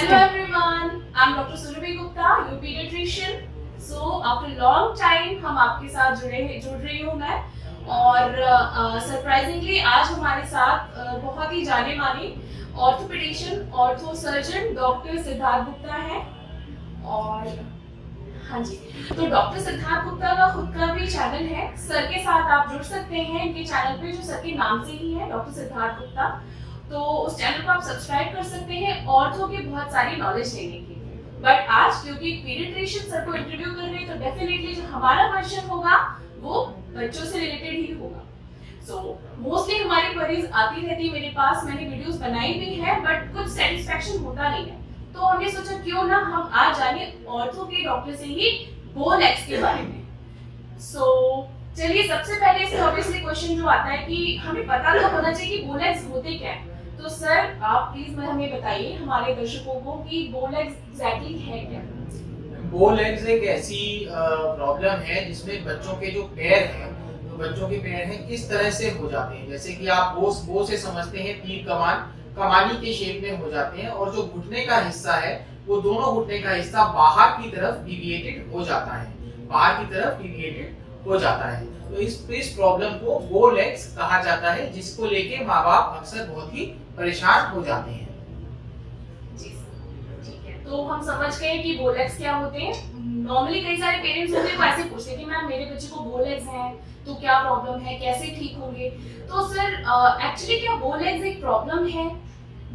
Hello everyone, I'm Dr. Surabhi Gupta, your pediatrician. So after long time हम आपके साथ जुड़ रही हूँ मैं और सरप्राइजिंगली आज हमारे साथ बहुत ही जाने मानी orthopaedician ortho surgeon doctor Siddharth Gupta हैं और हाँ जी, तो डॉक्टर सिद्धार्थ गुप्ता का खुद का भी चैनल है। सर के साथ आप जुड़ सकते हैं इनके चैनल पे जो सर के नाम से ही है, डॉक्टर सिद्धार्थ गुप्ता। तो उस चैनल को आप सब्सक्राइब कर सकते हैं ऑर्थो की बहुत सारी नॉलेज लेने के लिए। बट आज क्योंकि पीडियाट्रिशियन सर को इंटरव्यू कर रहे हैं तो डेफिनेटली जो हमारा क्वेश्चन होगा वो बच्चों से रिलेटेड ही होगा। सो मोस्टली हमारी क्वेरीज आती रहती है मेरे पास, मैंने वीडियोस बनाई भी है बट कुछ सेटिस्फेक्शन होता नहीं है। तो हमने सोचा क्यों ना हम आज जाने ऑर्थो के डॉक्टर से ही बो लेग्स के बारे में। सो चलिए सबसे पहले इससे ऑब्वियसली क्वेश्चन जो आता है कि हमें पता तो होना चाहिए कि बो लेग्स होते क्या है। तो सर आप प्लीज हमें बताइए हमारे दर्शकों को कि बो लेग्स एग्जैक्टली है क्या। बो लेग्स एक ऐसी प्रॉब्लम है जिसमें बच्चों के जो पैर हैं, तो बच्चों के पैर हैं इस तरह से हो जाते हैं, जैसे कि आप बो से समझते हैं तीर कमानी के शेप में हो जाते हैं और जो घुटने का हिस्सा है वो दोनों घुटने का हिस्सा बाहर की तरफ डिविएटेड हो जाता है, बाहर की तरफ डिविएटेड हो जाता है। तो इस प्रॉब्लम को बो लेग्स कहा जाता है, जिसको लेके माँ बाप अक्सर बहुत ही परेशान हो जाते हैं। जी ठीक है, तो हम समझ गए कि बो लेग्स क्या होते हैं। नॉर्मली कई सारे पेरेंट्स होते हैं वो ऐसे पूछते हैं कि मैम मेरे बच्चे को बो लेग्स हैं तो क्या प्रॉब्लम है, कैसे ठीक होंगे। तो सर एक्चुअली क्या बो लेग्स एक प्रॉब्लम है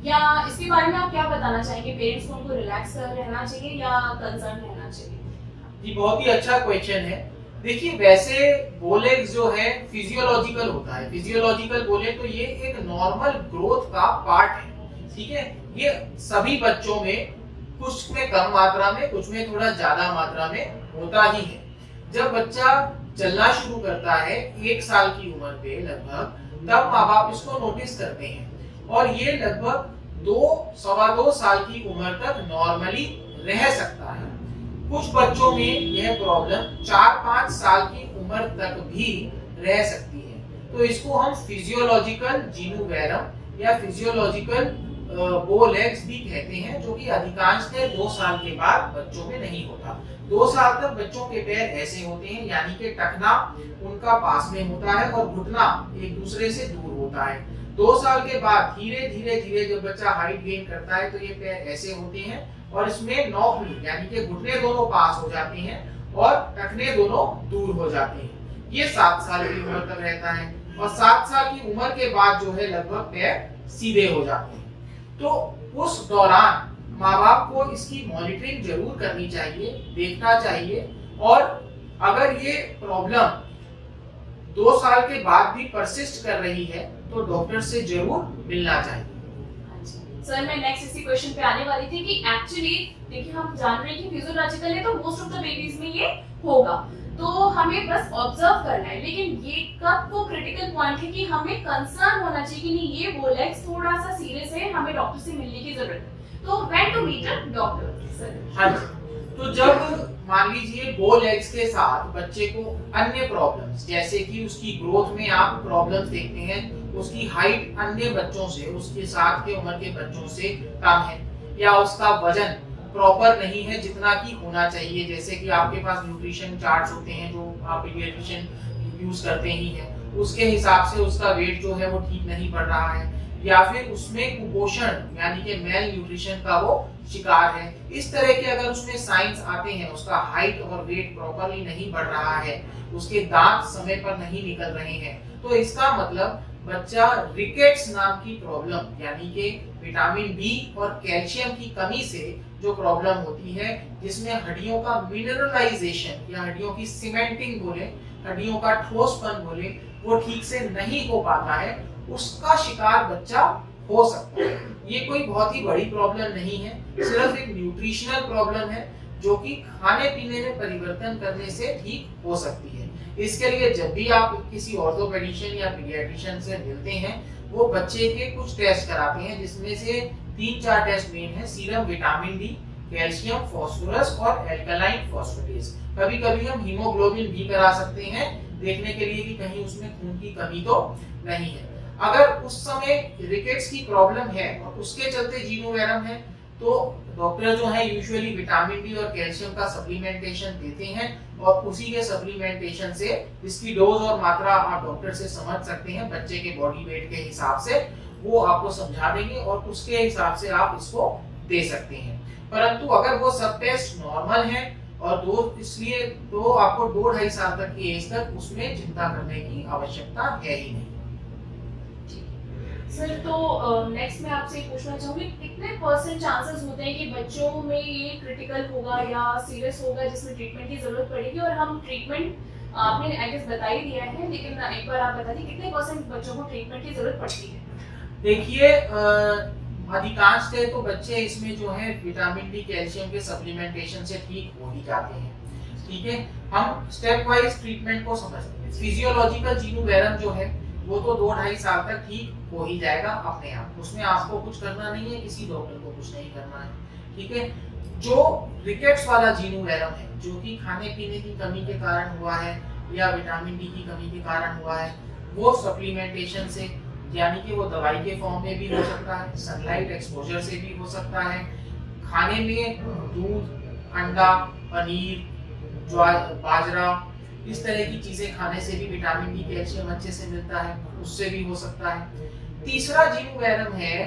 या इसके बारे में आप क्या बताना चाहेंगे। पेरेंट्स को उनको रिलैक्स रहना चाहिए या कंसर्न रहना चाहिए। जी बहुत ही अच्छा क्वेश्चन है। देखिए वैसे बो लेग्स जो है फिजियोलॉजिकल होता है, फिजियोलॉजिकल बोले तो ये एक नॉर्मल ग्रोथ का पार्ट है, ठीक है। ये सभी बच्चों में कुछ में कम मात्रा में कुछ में थोड़ा ज्यादा मात्रा में होता ही है। जब बच्चा चलना शुरू करता है 1 साल की उम्र पे लगभग, तब माँ बाप इसको नोटिस करते हैं और ये लगभग 2-2.25 साल की उम्र तक नॉर्मली रह सकता है। कुछ बच्चों में यह प्रॉब्लम 4-5 साल की उम्र तक भी रह सकती है। तो इसको हम फिजियोलॉजिकल जीनू वैरम या फिजियोलॉजिकल बो लेग्स भी कहते हैं, जो कि अधिकांशतः 2 साल के बाद बच्चों में नहीं होता। 2 साल तक बच्चों के पैर ऐसे होते हैं, यानी कि टखना उनका पास में होता है और घुटना एक दूसरे से दूर होता है। 2 साल के बाद धीरे धीरे जब बच्चा हाइट गेन करता है तो ये पैर ऐसे होते हैं और इसमें नौक यानी कि घुटने दोनों पास हो जाते हैं और टखने दोनों दूर हो जाते हैं। ये 7 साल की उम्र तक रहता है और 7 साल की उम्र के बाद जो है लगभग पैर सीधे हो जाते हैं। तो उस दौरान माँ बाप को इसकी मॉनिटरिंग जरूर करनी चाहिए, देखना चाहिए और अगर ये प्रॉब्लम 2 साल के बाद भी परसिस्ट कर रही है तो डॉक्टर से जरूर मिलना चाहिए। सर मैं नेक्स्ट इसी क्वेश्चन पे आने वाली थी कि एक्चुअली देखिए हम जान रहे हैं कि फिजियोलॉजिकल है तो मोस्ट ऑफ द बेबीज में ये होगा, तो हमें बस ऑब्जर्व करना है। लेकिन ये कब वो क्रिटिकल पॉइंट है कि हमें कंसर्न होना चाहिए कि नहीं ये बो लेग्स थोड़ा सा सीरियस है, हमें डॉक्टर से मिलने की जरूरत है। तो when to meet a doctor sir. हाँ जी, तो जब मान लीजिए बो लेग्स के साथ बच्चे को अन्य प्रॉब्लम्स, जैसे कि उसकी ग्रोथ में आप प्रॉब्लम्स देखते हैं, उसकी हाइट अन्य बच्चों से, उसके साथ के उम्र के बच्चों से कम है या उसका वजन प्रॉपर नहीं है जितना कि होना चाहिए, जैसे कि आपके पास न्यूट्रिशन चार्ट्स होते हैं जो आप पीडियाट्रिशियन यूज करते ही हैं, उसके हिसाब से उसका वेट जो है वो ठीक नहीं पड़ रहा है या फिर उसमें कुपोषण यानी कि मेल न्यूट्रिशन का वो शिकार है। इस तरह के अगर उसमें साइंस आते हैं, उसका हाइट और वेट प्रॉपरली नहीं बढ़ रहा है, उसके दांत समय पर नहीं निकल रहे हैं, तो इसका मतलब बच्चा रिकेट्स नाम की प्रॉब्लम यानी कि विटामिन बी और कैल्शियम की कमी से जो प्रॉब्लम होती है, जिसमें हड्डियों का मिनरलाइजेशन या हड्डियों की सीमेंटिंग बोले, हड्डियों का ठोसपन बोले, वो ठीक से नहीं हो पाता है, उसका शिकार बच्चा हो सकता है। ये कोई बहुत ही बड़ी प्रॉब्लम नहीं है, सिर्फ एक न्यूट्रिशनल प्रॉब्लम है जो कि खाने पीने में परिवर्तन करने से ठीक हो सकती है। इसके लिए जब भी आप किसी ऑर्थोपेडिशियन या पीडियाट्रिशियन से मिलते हैं, वो बच्चे के कुछ टेस्ट कराते हैं, जिसमें से 3-4 टेस्ट मेन है, serum vitamin D, calcium, phosphorus और एल्कलाइन फॉस्फेटेस। कभी कभी हम हीमोग्लोबिन भी करा सकते हैं देखने के लिए कि कहीं उसमें खून की कमी तो नहीं है। अगर उस समय रिकेट्स की प्रॉब्लम है और उसके चलते जीनोवेरम है तो डॉक्टर जो है यूजुअली विटामिन डी और कैल्शियम का सप्लीमेंटेशन देते हैं और उसी के सप्लीमेंटेशन से इसकी डोज और मात्रा आप डॉक्टर से समझ सकते हैं, बच्चे के बॉडी वेट के हिसाब से वो आपको समझा देंगे और उसके हिसाब से आप इसको दे सकते हैं। परंतु अगर वो सब टेस्ट नॉर्मल है और इसलिए तो आपको 2-2.5 साल तक की एज तक उसमें चिंता करने की आवश्यकता है ही नहीं। सर तो नेक्स्ट मैं आपसे पूछना चाहूंगी, कितने % चांसेस होते हैं कि बच्चों में ये क्रिटिकल होगा या सीरियस होगा जिसमें ट्रीटमेंट की जरूरत पड़ेगी? और हम ट्रीटमेंट आपने आई गेस बता ही दिया है, लेकिन एक बार आप बता दीजिए कितने % बच्चों को ट्रीटमेंट की जरूरत पड़ती है? देखिए अधिकांश तो बच्चे इसमें जो है विटामिन डी कैल्शियम के सप्लीमेंटेशन से ठीक हो ही जाते हैं। ठीक है, हम स्टेप वाइज ट्रीटमेंट को समझते हैं। फिजियोलॉजिकल जीनोवेरम जो है वो तो 2-2.5 साल तक ठीक हो ही जाएगा अपने आप, उसमें आपको कुछ करना नहीं है, किसी डॉक्टर को कुछ नहीं करना है। ठीक है, जो रिकेट्स वाला जीनोवेरम है जो कि खाने पीने की कमी के कारण हुआ है या विटामिन डी की कमी के कारण हुआ है, वो सप्लीमेंटेशन से, यानी कि वो दवाई के फॉर्म में भी हो सकता है, सनलाइट एक्सपोजर से भी हो सकता है, खाने में दूध, अंडा, पनीर, बाजरा, इस तरह की चीजें खाने से भी विटामिन डी कैल्शियम अच्छे से मिलता है, उससे भी हो सकता है। तीसरा जीनोवेरम है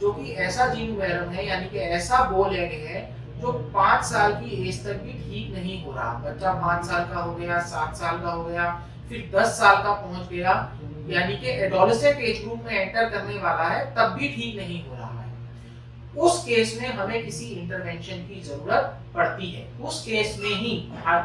जो कि ऐसा जीनोवेरम है, यानी कि ऐसा बोल एग है जो 5 साल की एज तक भी ठीक नहीं हो रहा। बच्चा 5 साल का हो गया, 7 साल का हो गया, फिर 10 साल का पहुंच गया, यानी कि एडोलेसेंट एज ग्रुप में एंटर करने वाला है, तब भी ठीक नहीं हो रहा है। उस केस में हमें किसी इंटरवेंशन की जरूरत पड़ती है। उस केस में ही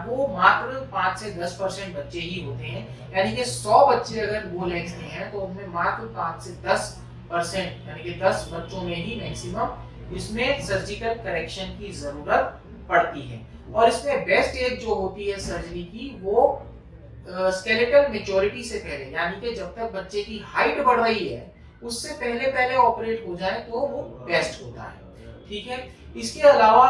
वो मात्र 5 से 10% बच्चे ही होते हैं, यानी कि 100 बच्चे अगर बोल एग्स में हैं तो उनमें मात्र 5 से 10% यानी कि 10 बच्चों में ही मैक्सिमम इसमें सर्जिकल करेक्शन की जरूरत पड़ती है। और इसमें बेस्ट एज जो होती है सर्जरी की, वो स्केलेटल मैच्योरिटी से पहले, यानी कि जब तक बच्चे की हाइट बढ़ रही है उससे पहले ऑपरेट हो जाए तो वो बेस्ट होता है। ठीक है, इसके अलावा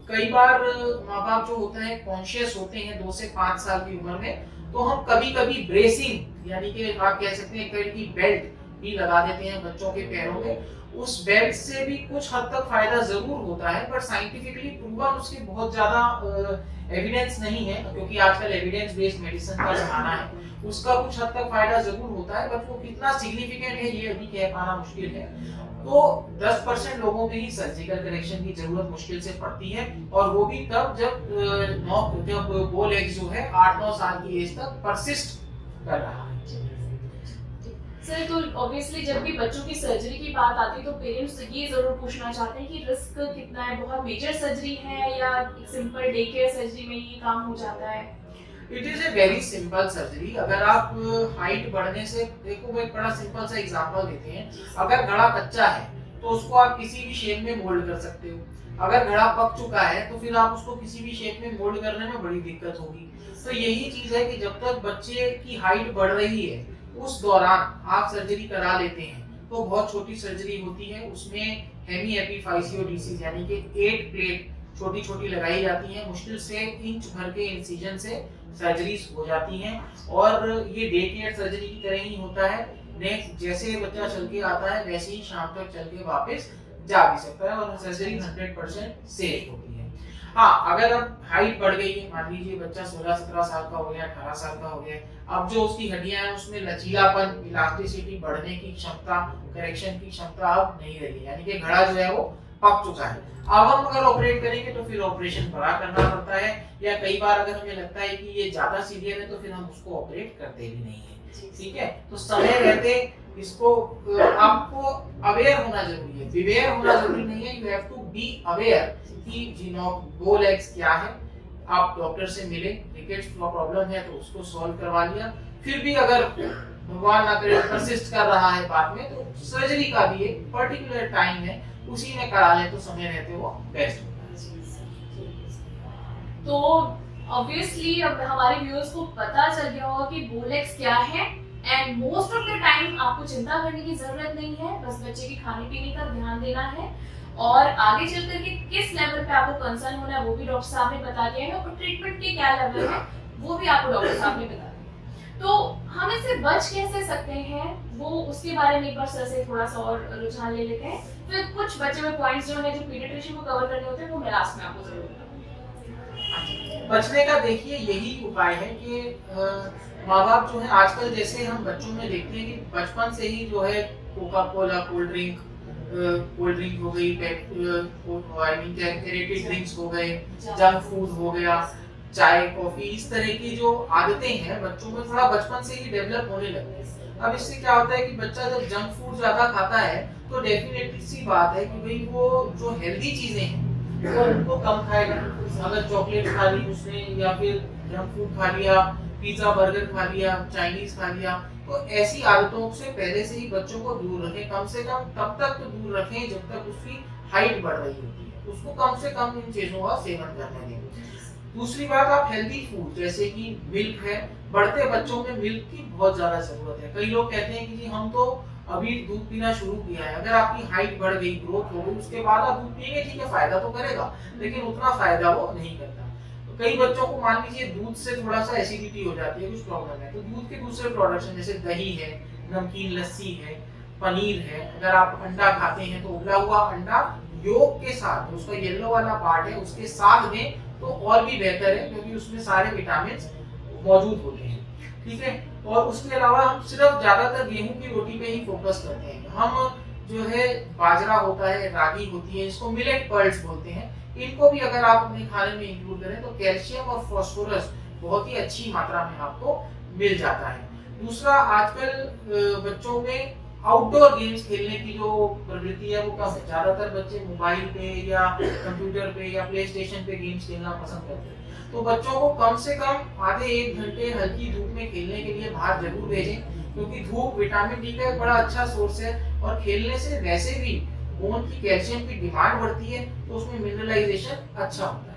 कई बार माँ बाप जो होते हैं कॉन्शियस होते हैं 2 से 5 साल की उम्र में, तो हम कभी कभी ब्रेसिंग, यानी कि आप कह सकते हैं पेड़ की बेल्ट भी लगा देते हैं बच्चों के पैरों में। उस बेल्ट से भी कुछ हद तक फायदा जरूर होता है, पर साइंटिफिकली प्रूवन उसके बहुत ज्यादा एविडेंस नहीं है, क्योंकि आजकल एविडेंस बेस्ड मेडिसिन का जमाना है। उसका कुछ हद तक फायदा जरूर होता है, बट वो कितना सिग्निफिकेंट है ये अभी कह पाना मुश्किल है। तो 10% लोगों में ही सर्जिकल करेक्शन की जरूरत मुश्किल से पड़ती है, और वो भी तब जब बोल एग जो है 8-9 साल की एज तक परसिस्ट कर रहा है। सर तो ऑब्वियसली जब भी बच्चों की सर्जरी की बात आती है तो पेरेंट्स ये जरूर पूछना चाहते हैं कि रिस्क कितना है, बहुत मेजर सर्जरी है या सिंपल डे केयर सर्जरी में ये काम हो जाता है? It is a very simple surgery. अगर आप हाइट बढ़ने से, देखो एक बड़ा सिंपल सा एग्जांपल देते हैं, अगर घड़ा कच्चा है तो उसको आप किसी भी शेप में मोल्ड कर सकते हो। अगर घड़ा पक चुका है तो फिर आप उसको किसी भी शेप में मोल्ड करने में बड़ी दिक्कत होगी। तो यही चीज है कि जब तक बच्चे की हाइट बढ़ रही है उस दौरान आप सर्जरी करा लेते हैं तो बहुत छोटी सर्जरी होती है, उसमें हेमी एपिफाइसियोडीसिस यानी कि 8 प्लेट छोटी छोटी लगाई जाती है, मुश्किल से इंच भर के इंसिजन से सर्जरीज हो जाती हैं। और ये डे केयर सर्जरी की तरह ही होता है, नेक्स्ट जैसे बच्चा चल के आता है वैसे ही शाम तक चल के वापस जा भी सकता है, और सर्जरी 100% सेफ होती है। हाँ, अगर अब हाइट बढ़ गई है, मान लीजिए बच्चा 16-17 साल का हो गया, 18 साल का हो गया, अब जो उसकी हड्डियां हैं उसमें लचीलापन, इलास्टिसिटी बढ़ने की क्षमता, करेक्शन की क्षमता अब नहीं रही, यानी कि घड़ा जो है वो पक चुका है। अब हम अगर ऑपरेट करेंगे तो फिर ऑपरेशन बड़ा करना पड़ता है, या कई बार अगर हमें लगता है कि ये ज्यादा सीवियर है तो फिर हम उसको ऑपरेट करते भी नहीं है। ठीक है, तो समय रहते इसको आपको अवेयर होना जरूरी है, बिवेयर होना जरूरी नहीं है। You have to be aware कि बोल एग्स क्या है। आप डॉक्टर से मिले, रिकेट्स प्रॉब्लम है तो उसको सॉल्व करवा लिया, फिर भी अगर भगवान ना करे परसिस्ट कर रहा है बाद में, तो सर्जरी का भी एक पर्टिकुलर टाइम है, उसी में करा ले तो समय रहते वो बेस्ट होता है। तो ऑब्वियसली अब हमारे व्यूअर्स को पता चल गया होगा कि बोल एग्स क्या है, and most of the time आपको चिंता करने की जरूरत नहीं है, बस बच्चे के खाने पीने का ध्यान देना है, और आगे चल करके किस लेवल पे आपको कंसर्न होना है वो भी डॉक्टर साहब ने बता दिया है, और ट्रीटमेंट के क्या लेवल है वो भी आपको डॉक्टर साहब ने बता दिया। तो हम इससे बच कैसे सकते हैं, वो उसके बारे में एक बार सर से थोड़ा सा और रुझान ले लेते हैं, फिर कुछ बचे हुए पॉइंट्स जो है जो पीडियाट्रिशियन को कवर करने होते हैं वो मैं लास्ट में आपको जरूर बताऊंगी। बचने का देखिए यही उपाय है कि माँ बाप जो है आजकल जैसे हम बच्चों में देखते हैं कि बचपन से ही जो है कोका कोला कोल्ड ड्रिंक हो गई, आई मीन एरेटेड ड्रिंक्स हो गए, जंक फूड हो गया, चाय कॉफी, इस तरह की जो आदतें हैं बच्चों में थोड़ा बचपन से ही डेवलप होने लगती है। अब इससे क्या होता है कि बच्चा जब जंक फूड ज्यादा खाता है तो डेफिनेटली सी बात है कि भाई वो जो हेल्दी चीजें हैं वो उनको कम खाएगा। अगर चॉकलेट खा ली उसने या फिर जंक फूड खा लिया, पिज्जा बर्गर खा लिया, चाइनीज खा लिया, तो ऐसी आदतों से पहले से ही बच्चों को दूर रखें। कम से कम तब तक तो दूर रखें जब तक उसकी हाइट बढ़ रही होती है, उसको कम से कम इन चीजों का सेवन करने दें। दूसरी बात, आप हेल्दी फूड जैसे कि मिल्क है, बढ़ते बच्चों में मिल्क की बहुत ज्यादा जरूरत है। कई लोग कहते हैं कि जी हम तो अभी दूध पीना शुरू किया है। अगर आपकी हाइट बढ़ गई, ग्रोथ हो गई, उसके बाद आप दूध पिएंगे, ठीक है फायदा तो करेगा, लेकिन उतना फायदा वो नहीं करता। तो कई बच्चों को मान लीजिए दूध से थोड़ा सा एसिडिटी हो जाती है, कुछ प्रॉब्लम है, तो दूध के दूसरे प्रोडक्ट्स जैसे दही है, नमकीन लस्सी है, पनीर है, अगर आप अंडा खाते हैं तो उबला हुआ अंडा योग के साथ, उसका येलो वाला पार्ट है उसके साथ में तो और भी बेहतर है, क्योंकि उसमें सारे विटामिन मौजूद होते हैं। ठीक है, और उसके अलावा हम सिर्फ ज्यादातर गेहूं की रोटी पे ही फोकस करते हैं। हम जो है बाजरा होता है, रागी होती है, इसको मिलेट पर्ल्स बोलते हैं, इनको भी अगर आप अपने खाने में इंक्लूड करें तो कैल्शियम और फास्फोरस बहुत ही अच्छी मात्रा में आपको मिल जाता है। दूसरा, आजकल बच्चों में आउटडोर गेम्स खेलने की जो प्रवृत्ति है वो कम है। ज्यादातर बच्चे मोबाइल पे या कंप्यूटर पे या प्ले स्टेशन पे गेम्स खेलना पसंद करते हैं। तो बच्चों को कम से कम आधे 1 घंटे हल्की धूप में खेलने के लिए बाहर जरूर भेजें, क्योंकि धूप विटामिन डी का एक बड़ा अच्छा सोर्स है, और खेलने से वैसे भी बोन की कैल्शियम की डिमांड बढ़ती है, तो उसमें मिनरलाइजेशन अच्छा होता है।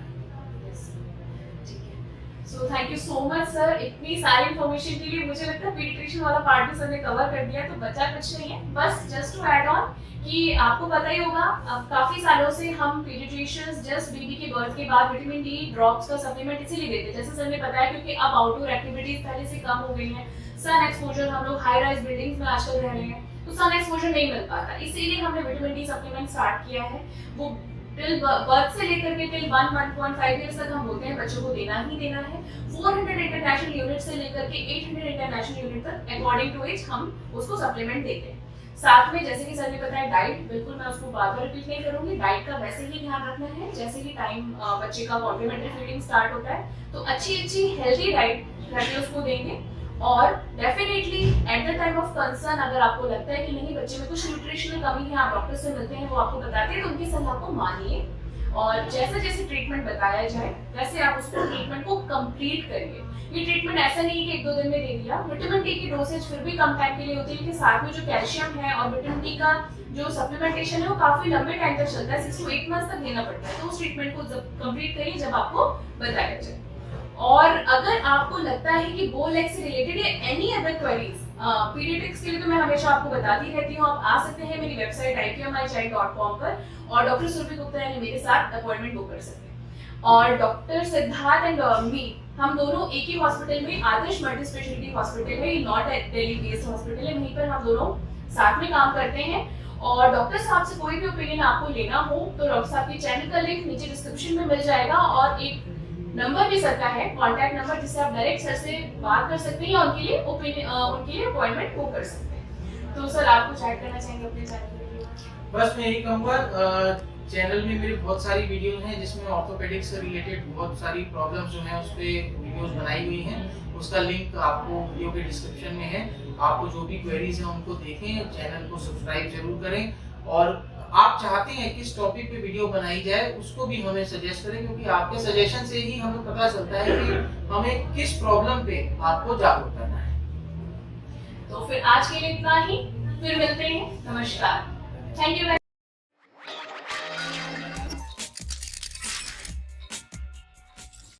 So thank you so much sir, इतनी सारी इन्फॉर्मेशन के लिए। मुझे लगता है पीडियाट्रिशियन वाला पार्ट भी सर ने कवर कर दिया, तो बचा कुछ नहीं है। बस जस्ट टू ऐड ऑन कि आपको पता ही होगा, अब काफी सालों से हम पीडियाट्रिशियंस जस्ट बेबी के बर्थ के बाद विटामिन डी ड्रॉप्स का सप्लीमेंट इसीलिए देते हैं, जैसे सर ने बताया, क्योंकि अब आउटडोर एक्टिविटीज पहले से कम हो गई हैं, सन एक्सपोजर, हम लोग हाई राइज बिल्डिंग्स में आजकल रह रहे हैं, तो सन एक्सपोजर नहीं मिल पाता, इसीलिए हमने विटामिन डी सप्लीमेंट स्टार्ट किया है। वो टिल बर्थ से लेकर के टिल 1.5 इयर्स तक हम बोलते हैं बच्चों को देना ही देना है। 400 इंटरनेशनल यूनिट से लेकर के 800 इंटरनेशनल यूनिट तक अकॉर्डिंग टू एज हम उसको सप्लीमेंट देते हैं। साथ में जैसे कि सर ने बताया डाइट, बिल्कुल मैं उसको बार बार रिपीट नहीं करूंगी, डाइट का वैसे ही ध्यान रखना है जैसे ही टाइम बच्चे का कॉम्प्लीमेंट्री फीडिंग स्टार्ट होता है, तो अच्छी हेल्दी डाइट घर में उसको देंगे। और definitely at the time of concern अगर आपको लगता है कि नहीं बच्चे में कुछ न्यूट्रिशनल कमी है, आप डॉक्टर से मिलते हैं, वो आपको बताते हैं, तो उनकी सलाह को मानिए, और जैसे जैसे ट्रीटमेंट बताया जाए वैसे आप उसको ट्रीटमेंट को कंप्लीट करिए। ये ट्रीटमेंट ऐसा नहीं है कि 1-2 दिन में दे दिया। विटामिन डी की डोसेज फिर भी कम टाइम के लिए होती है, लेकिन साथ में जो कैल्शियम है और विटामिन डी का जो सप्लीमेंटेशन है वो काफी लंबे टाइम तक चलता है, 6 to 8 मंथ्स तक देना पड़ता है। तो उस ट्रीटमेंट को जब कंप्लीट करिए जब आपको बताया जाए। और अगर आपको लगता है कि बोल एक्स से रिलेटेड या एनी अदर क्वेरीज पीडियाट्रिक्स के लिए, तो मैं हमेशा आपको बताती रहती हूँ, आप आ सकते हैं मेरी वेबसाइट IPMIchild.com पर, और डॉक्टर सुरभि गुप्ता यानी मेरे साथ अपॉइंटमेंट बुक कर सकते हैं। और डॉक्टर सिद्धार्थ एंड मी, हम दोनों एक ही हॉस्पिटल में, आदर्श मल्टी स्पेशलिटी हॉस्पिटल है, नॉट दिल्ली बेस्ड हॉस्पिटल है, वहीं पर हम दोनों साथ में काम करते हैं। और डॉक्टर साहब से कोई भी ओपिनियन आपको लेना हो तो डॉक्टर साहब के चैनल का लिंक नीचे डिस्क्रिप्शन में मिल जाएगा, और एक नंबर भी सर का है, कॉन्टैक्ट नंबर, जिससे आप डायरेक्ट सर से बात कर सकते हैं, उनके लिए अपॉइंटमेंट बुक कर सकते हैं। तो सर आप कुछ ऐड करना चाहेंगे अपने चैनल के लिए? बस मैं यही कहूँगा, चैनल में मेरी बहुत सारी वीडियोस हैं जिसमें ऑर्थोपेडिक्स से रिलेटेड बहुत सारी प्रॉब्लम्स जो हैं उस पर वीडियोस बनाई हुई हैं, उसका लिंक आपको वीडियो के डिस्क्रिप्शन में है। आपको जो भी क्वेरीज हैं उनको देखें, चैनल को सब्सक्राइब जरूर करें, और आप चाहते हैं किस टॉपिक पे वीडियो बनाई जाए उसको भी हमें सजेस्ट करें, क्योंकि आपके सजेशन से ही हमें पता चलता है कि हमें किस प्रॉब्लम पे आपको जागरूक करना है। तो फिर आज के लिए इतना ही, फिर मिलते हैं, नमस्कार, थैंक यू।